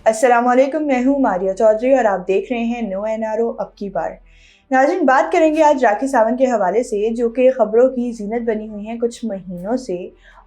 अस्सलाम वालेकुम, मैं हूँ मारिया चौधरी और आप देख रहे हैं नो एनआरओ अब की बार। नाज़रीन, बात करेंगे आज राखी सावंत के हवाले से, जो कि ख़बरों की ज़ीनत बनी हुई हैं कुछ महीनों से।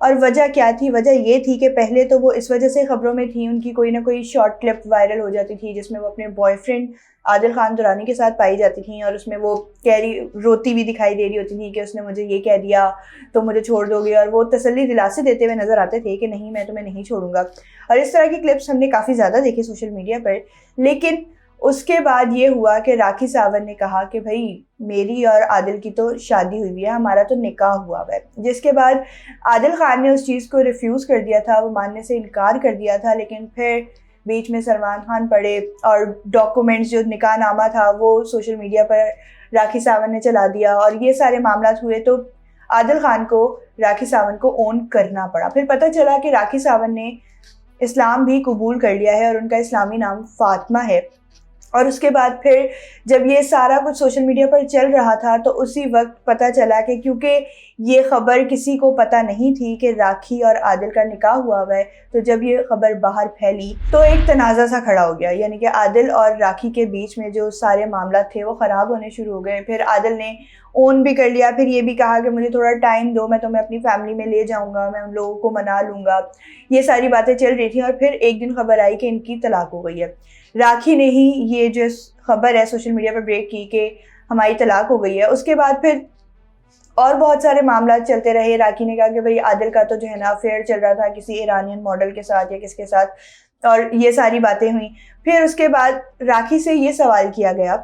और वजह क्या थी? वजह ये थी कि पहले तो वो इस वजह से ख़बरों में थी, उनकी कोई ना कोई शॉर्ट क्लिप वायरल हो जाती थी जिसमें वो अपने बॉयफ्रेंड आदिल खान दुरानी के साथ पाई जाती थी, और उसमें वो कह रही रोती भी दिखाई दे रही होती थी कि उसने मुझे ये कह दिया तो मुझे छोड़ दोगे, और वो तसल्ली दिलासे देते हुए नज़र आते थे कि नहीं, मैं तुम्हें नहीं छोड़ूंगा। और इस तरह की क्लिप्स हमने काफ़ी ज़्यादा देखी सोशल मीडिया पर। लेकिन उसके बाद ये हुआ कि राखी सावंत ने कहा कि भाई मेरी और आदिल की तो शादी हुई है, हमारा तो निकाह हुआ है। जिसके बाद आदिल खान ने उस चीज़ को रिफ्यूज़ कर दिया था, वो मानने से इनकार कर दिया था। लेकिन फिर बीच में सलमान खान पड़े और डॉक्यूमेंट्स, जो निकाह नामा था, वो सोशल मीडिया पर राखी सावंत ने चला दिया और ये सारे मामला हुए। तो आदिल खान को राखी सावंत को ओन करना पड़ा। फिर पता चला कि राखी सावंत ने इस्लाम भी कबूल कर लिया है और उनका इस्लामी नाम फातिमा है। और उसके बाद फिर जब ये सारा कुछ सोशल मीडिया पर चल रहा था तो उसी वक्त पता चला कि क्योंकि ये खबर किसी को पता नहीं थी कि राखी और आदिल का निकाह हुआ है, तो जब ये खबर बाहर फैली तो एक तनाज़ा सा खड़ा हो गया। यानी कि आदिल और राखी के बीच में जो सारे मामला थे वो ख़राब होने शुरू हो गए। फिर आदिल ने ओन भी कर लिया, फिर ये भी कहा कि मुझे थोड़ा टाइम दो, मैं तुम्हें अपनी फैमिली में ले जाऊंगा, मैं उन लोगों को मना लूँगा। ये सारी बातें चल रही थी और फिर एक दिन खबर आई कि इनकी तलाक हो गई है। राखी ने ही ये जो खबर है सोशल मीडिया पर ब्रेक की कि हमारी तलाक हो गई है। उसके बाद फिर और बहुत सारे मामला चलते रहे। राखी ने कहा कि भाई आदिल का तो जो है ना अफेयर चल रहा था किसी ईरानियन मॉडल के साथ या किसके साथ, और ये सारी बातें हुई। फिर उसके बाद राखी से ये सवाल किया गया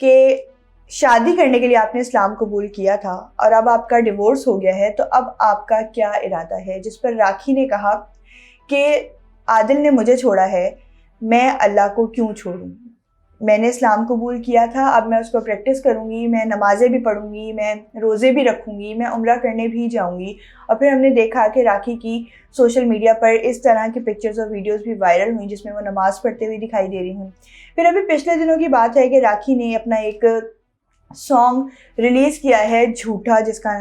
कि शादी करने के लिए आपने इस्लाम कबूल किया था और अब आपका डिवोर्स हो गया है, तो अब आपका क्या इरादा है? जिस पर राखी ने कहा कि आदिल ने मुझे छोड़ा है, मैं अल्लाह को क्यों छोड़ूं? मैंने इस्लाम कबूल किया था, अब मैं उसको प्रैक्टिस करूँगी, मैं नमाज़ें भी पढ़ूँगी, मैं रोज़े भी रखूँगी, मैं उम्रा करने भी जाऊँगी। और फिर हमने देखा कि राखी की सोशल मीडिया पर इस तरह की पिक्चर्स और वीडियोस भी वायरल हुई जिसमें वो नमाज़ पढ़ते हुए दिखाई दे रही हूँ। फिर अभी पिछले दिनों की बात है कि राखी ने अपना एक सॉन्ग रिलीज़ किया है झूठा, जिसका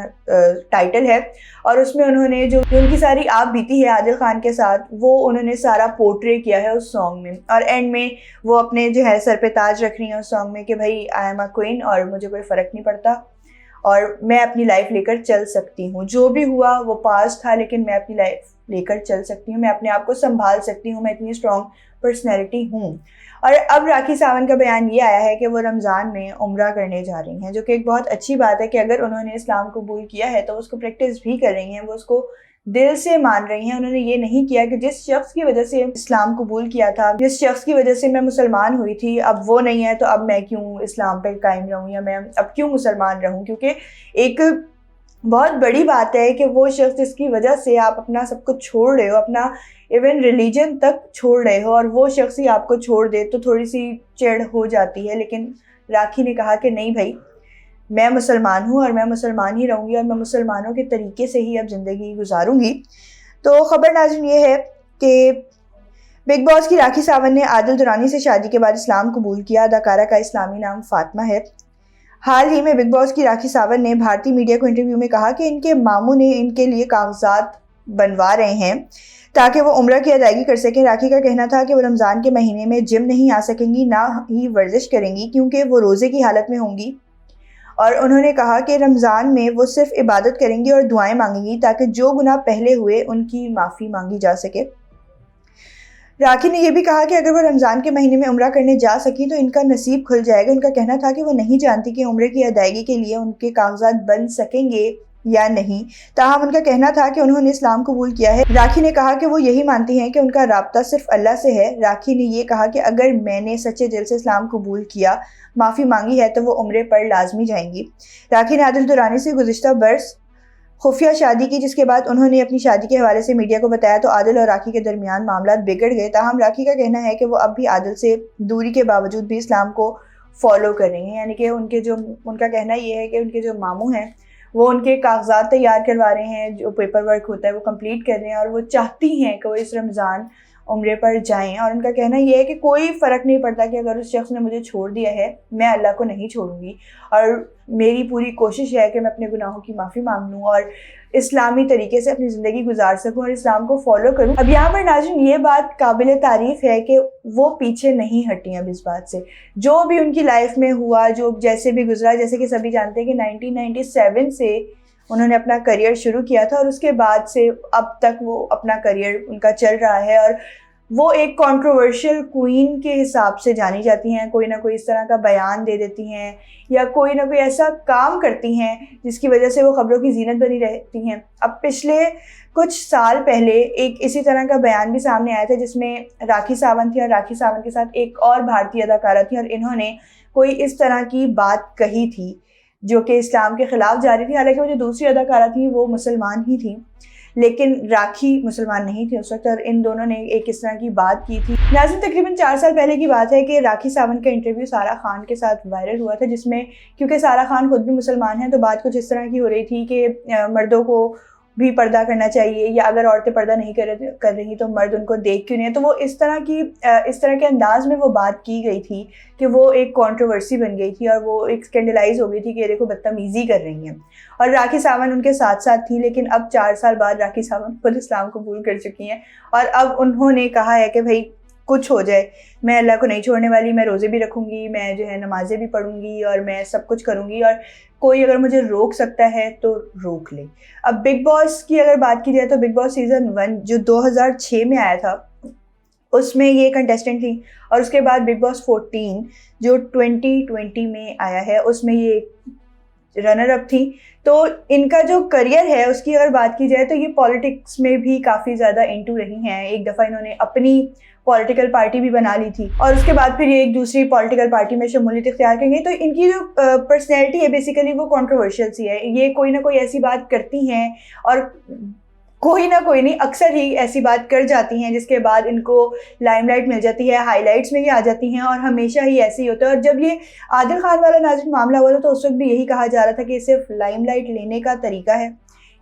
टाइटल है, और उसमें उन्होंने जो उनकी सारी आप बीती है आदिल खान के साथ वो उन्होंने सारा पोर्ट्रे किया है उस सॉन्ग में। और एंड में वो अपने जो है सर पे ताज रख रही हैं उस सॉन्ग में कि भाई आई एम अ क्वीन और मुझे कोई फ़र्क नहीं पड़ता और मैं अपनी लाइफ लेकर चल सकती हूँ, जो भी हुआ वो पास्ट था लेकिन मैं अपनी लाइफ लेकर चल सकती हूँ, मैं अपने आप को संभाल सकती हूँ, मैं इतनी स्ट्रॉन्ग पर्सनैलिटी हूँ। और अब राखी सावंत का बयान ये आया है कि वो रमज़ान में उम्रा करने जा रही हैं, जो कि एक बहुत अच्छी बात है कि अगर उन्होंने इस्लाम कबूल किया है तो उसको प्रैक्टिस भी कर रही हैं, वो उसको दिल से मान रही हैं। उन्होंने ये नहीं किया कि जिस शख्स की वजह से इस्लाम कबूल किया था, जिस शख्स की वजह से मैं मुसलमान हुई थी, अब वो नहीं है तो अब मैं क्यों इस्लाम पे कायम रहूँ या मैं अब क्यों मुसलमान रहूँ। क्योंकि एक बहुत बड़ी बात है कि वो शख्स जिसकी वजह से आप अपना सब कुछ छोड़ रहे हो, अपना इवन रिलीजन तक छोड़ रहे हो, और वो शख्स ही आपको छोड़ दे तो थोड़ी सी चिढ़ हो जाती है। लेकिन राखी ने कहा कि नहीं भाई, मैं मुसलमान हूँ और मैं मुसलमान ही रहूँगी और मैं मुसलमानों के तरीके से ही अब ज़िंदगी गुजारूँगी। तो ख़बर नाज़रीन ये है कि बिग बॉस की राखी सावंत ने आदिल दुरानी से शादी के बाद इस्लाम कबूल किया। अदाकारा का इस्लामी नाम फातिमा है। हाल ही में बिग बॉस की राखी सावंत ने भारतीय मीडिया को इंटरव्यू में कहा कि इनके मामू ने इनके लिए कागजात बनवा रहे हैं ताकि वो उम्रा की अदायगी कर सकें। राखी का कहना था कि वो रमज़ान के महीने में जिम नहीं आ सकेंगी, ना ही वर्जिश करेंगी क्योंकि वो रोज़े की हालत में होंगी। और उन्होंने कहा कि रमज़ान में वो सिर्फ इबादत करेंगी और दुआएं मांगेंगी ताकि जो गुनाह पहले हुए उनकी माफ़ी मांगी जा सके। राखी ने यह भी कहा कि अगर वो रमज़ान के महीने में उम्रा करने जा सकी तो इनका नसीब खुल जाएगा। उनका कहना था कि वो नहीं जानती कि उम्रे की अदायगी के लिए उनके कागजात बन सकेंगे या नहीं, ताहम उनका कहना था कि उन्होंने इस्लाम कबूल किया है। राखी ने कहा कि वो यही मानती हैं कि उनका राब्ता सिर्फ अल्लाह से है। राखी ने ये कहा कि अगर मैंने सच्चे दिल से इस्लाम कबूल किया, माफ़ी मांगी है, तो वो उम्रे पर लाजमी जाएंगी। राखी ने आदिल दुरानी से गुज़िश्ता बरस खुफिया शादी की, जिसके बाद उन्होंने अपनी शादी के हवाले से मीडिया को बताया तो आदिल और राखी के दरमियान मामला बिगड़ गए। ताहम राखी का कहना है कि वो अब भी आदिल से दूरी के बावजूद भी इस्लाम को फॉलो कर रही हैं। यानी कि उनका कहना ये है कि उनके जो मामू हैं वो उनके कागजात तैयार करवा रहे हैं, जो पेपर वर्क होता है वो कंप्लीट कर रहे हैं, और वो चाहती हैं कि वो इस रमज़ान उम्रे पर जाएं। और उनका कहना यह है कि कोई फ़र्क नहीं पड़ता कि अगर उस शख्स ने मुझे छोड़ दिया है, मैं अल्लाह को नहीं छोड़ूंगी और मेरी पूरी कोशिश है कि मैं अपने गुनाहों की माफ़ी मांग लूँ। और اسلامی طریقے سے اپنی زندگی گزار سکوں اور اسلام کو فالو کروں. اب یہاں پر ناظرین یہ بات قابل تعریف ہے کہ وہ پیچھے نہیں ہٹی اب اس بات سے. جو بھی ان کی لائف میں ہوا، جو جیسے بھی گزرا، جیسے کہ سبھی جانتے ہیں کہ 1997 سے انہوں نے اپنا کریئر شروع کیا تھا اور اس کے بعد سے اب تک وہ اپنا کریئر ان کا چل رہا ہے، اور وہ ایک کنٹروورشل کوئین کے حساب سے جانی جاتی ہیں. کوئی نہ کوئی اس طرح کا بیان دے دیتی ہیں یا کوئی نہ کوئی ایسا کام کرتی ہیں جس کی وجہ سے وہ خبروں کی زینت بنی رہتی ہیں. اب پچھلے کچھ سال پہلے ایک اسی طرح کا بیان بھی سامنے آیا تھا جس میں راکھی ساونت تھی اور راکھی ساونت کے ساتھ ایک اور بھارتی اداکارہ تھی، اور انہوں نے کوئی اس طرح کی بات کہی تھی جو کہ اسلام کے خلاف جا رہی تھی. حالانکہ وہ جو دوسری اداکارہ تھی وہ مسلمان ہی تھی، لیکن راکھی مسلمان نہیں تھی اس وقت، اور ان دونوں نے ایک اس طرح کی بات کی تھی. ناظرین تقریباً 4 سال پہلے کی بات ہے کہ راکھی ساونت کا انٹرویو سارا خان کے ساتھ وائرل ہوا تھا، جس میں کیونکہ سارا خان خود بھی مسلمان ہیں تو بات کچھ اس طرح کی ہو رہی تھی کہ مردوں کو بھی پردہ کرنا چاہیے، یا اگر عورتیں پردہ نہیں کر رہی تو مرد ان کو دیکھ کیوں نہیں. تو وہ اس طرح کے انداز میں وہ بات کی گئی تھی کہ وہ ایک کنٹروورسی بن گئی تھی اور وہ ایک اسکینڈلائز ہو گئی تھی کہ دیکھو بدتمیزی کر رہی ہیں. اور راکھی ساونت ان کے ساتھ تھی، لیکن اب 4 سال بعد راکھی ساونت خود اسلام قبول کر چکی ہیں اور اب انہوں نے کہا ہے کہ بھائی کچھ ہو جائے میں اللہ کو نہیں چھوڑنے والی، میں روزے بھی رکھوں گی، میں جو ہے نمازیں بھی پڑھوں گی اور میں سب کچھ کروں گی، اور کوئی اگر مجھے روک سکتا ہے تو روک لے. اب بگ باس کی اگر بات کی جائے تو بگ باس سیزن 1 جو 2006 میں آیا تھا اس میں یہ کنٹیسٹنٹ تھی، اور اس کے بعد بگ باس 14 جو 2020 میں آیا ہے اس میں یہ رنر اپ تھی. تو ان کا جو کریئر ہے اس کی اگر بات کی جائے تو یہ پالیٹکس میں بھی کافی زیادہ انٹو رہی ہیں. ایک دفعہ انہوں نے اپنی پولیٹیکل پارٹی بھی بنا لی تھی اور اس کے بعد پھر یہ ایک دوسری پولیٹیکل پارٹی میں شمولیت اختیار کریں گے. تو ان کی جو پرسنالٹی ہے بیسیکلی وہ کنٹروورشل سی ہے. یہ کوئی نہ کوئی ایسی بات کرتی ہیں اور کوئی نہ کوئی نہیں اکثر ہی ایسی بات کر جاتی ہیں جس کے بعد ان کو لائم لائٹ مل جاتی ہے، ہائی لائٹس میں ہی آ جاتی ہیں، اور ہمیشہ ہی ایسے ہی ہوتا ہے. اور جب یہ عادل خان والا ناظرین معاملہ ہوا تھا تو اس وقت بھی یہی کہا جا رہا تھا کہ یہ صرف لائم لائٹ لینے کا طریقہ ہے،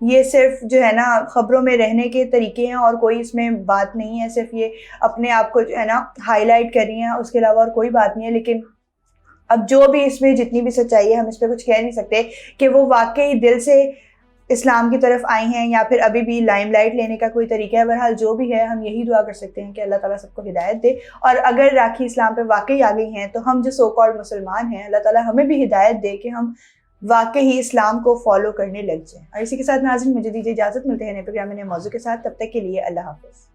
یہ صرف جو ہے نا خبروں میں رہنے کے طریقے ہیں اور کوئی اس میں بات نہیں ہے، صرف یہ اپنے آپ کو جو ہے نا ہائی لائٹ کر رہی ہیں، اس کے علاوہ اور کوئی بات نہیں ہے. لیکن اب جو بھی اس میں جتنی بھی سچائی ہے ہم اس پہ کچھ کہہ نہیں سکتے کہ وہ واقعی دل سے اسلام کی طرف آئی ہیں یا پھر ابھی بھی لائم لائٹ لینے کا کوئی طریقہ ہے. بہرحال جو بھی ہے ہم یہی دعا کر سکتے ہیں کہ اللہ تعالیٰ سب کو ہدایت دے، اور اگر راکھی اسلام پہ واقعی آ گئی ہیں تو ہم جو سو کالڈ مسلمان ہیں اللہ تعالیٰ ہمیں بھی ہدایت دے کہ ہم واقعی اسلام کو فالو کرنے لگ جائیں. اور اسی کے ساتھ ناظرین مجھے دیجیے اجازت، ملتے ہیں نئے پروگرام میں نئے موضوع کے ساتھ. تب تک کے لیے اللہ حافظ.